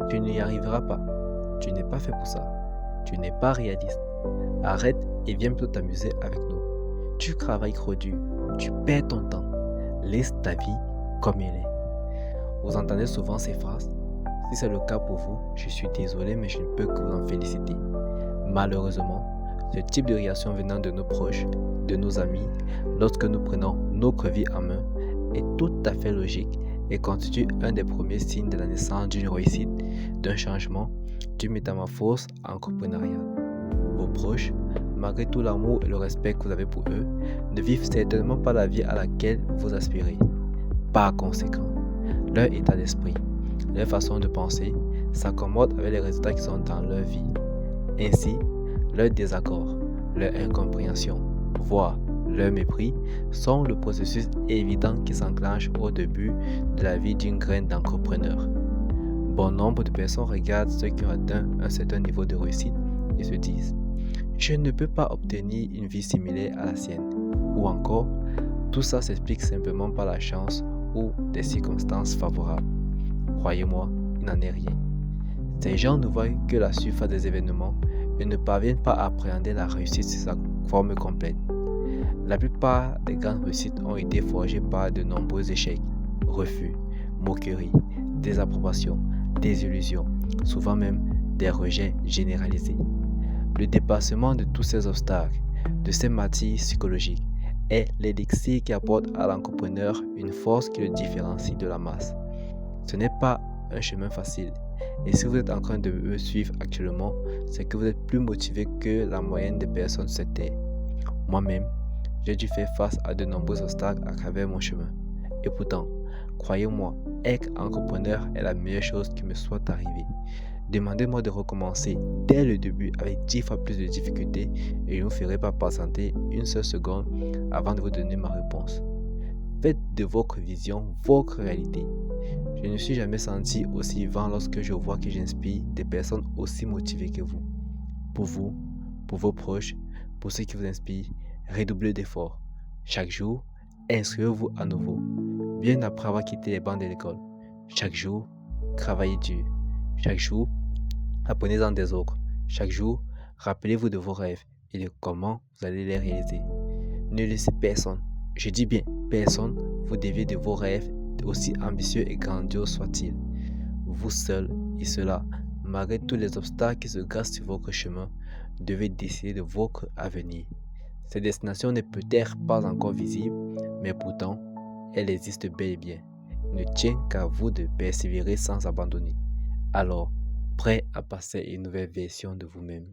Tu n'y arriveras pas. Tu n'es pas fait pour ça. Tu n'es pas réaliste. Arrête et viens plutôt t'amuser avec nous. Tu travailles trop dur. Tu perds ton temps. Laisse ta vie comme elle est. Vous entendez souvent ces phrases. Si c'est le cas pour vous, je suis désolé, mais je ne peux que vous en féliciter. Malheureusement, ce type de réaction venant de nos proches, de nos amis, lorsque nous prenons notre vie en main, est tout à fait logique et constitue un des premiers signes de la naissance d'une réussite, d'un changement, d'une métamorphose entrepreneuriale. Vos proches, malgré tout l'amour et le respect que vous avez pour eux, ne vivent certainement pas la vie à laquelle vous aspirez. Par conséquent, leur état d'esprit, leur façon de penser s'accommodent avec les résultats qui sont dans leur vie. Ainsi, leur désaccord, leur incompréhension, voire leur mépris sont le processus évident qui s'enclenche au début de la vie d'une graine d'entrepreneur. Bon nombre de personnes regardent ceux qui ont atteint un certain niveau de réussite et se disent « Je ne peux pas obtenir une vie similaire à la sienne » ou encore « Tout ça s'explique simplement par la chance ou des circonstances favorables ». Croyez-moi, il n'en est rien. Ces gens ne voient que la surface des événements et ne parviennent pas à appréhender la réussite sous sa forme complète. La plupart des grandes réussites ont été forgées par de nombreux échecs, refus, moqueries, désapprobations, désillusions, souvent même des rejets généralisés. Le dépassement de tous ces obstacles, de ces matières psychologiques, est l'élixir qui apporte à l'entrepreneur une force qui le différencie de la masse. Ce n'est pas un chemin facile. Et si vous êtes en train de me suivre actuellement, c'est que vous êtes plus motivé que la moyenne des personnes sur cette terre. Moi-même, j'ai dû faire face à de nombreux obstacles à travers mon chemin. Et pourtant, croyez-moi, être entrepreneur est la meilleure chose qui me soit arrivée. Demandez-moi de recommencer dès le début avec 10 fois plus de difficultés et je ne vous ferai pas patienter une seule seconde avant de vous donner ma réponse. Faites de votre vision votre réalité. Je ne me suis jamais senti aussi vivant lorsque je vois que j'inspire des personnes aussi motivées que vous. Pour vous, pour vos proches, pour ceux qui vous inspirent, redoublez d'efforts. Chaque jour, inscrivez-vous à nouveau, bien après avoir quitté les bancs de l'école. Chaque jour, travaillez dur. Chaque jour, apprenez-en des autres. Chaque jour, rappelez-vous de vos rêves et de comment vous allez les réaliser. Ne laissez personne, je dis bien personne, vous dévier de vos rêves, aussi ambitieux et grandioses soient-ils. Vous seul, et cela, malgré tous les obstacles qui se grassent sur votre chemin, devez décider de votre avenir. Cette destination n'est peut-être pas encore visible, mais pourtant, elle existe bel et bien. Il ne tient qu'à vous de persévérer sans abandonner. Alors, prêt à passer une nouvelle version de vous-même.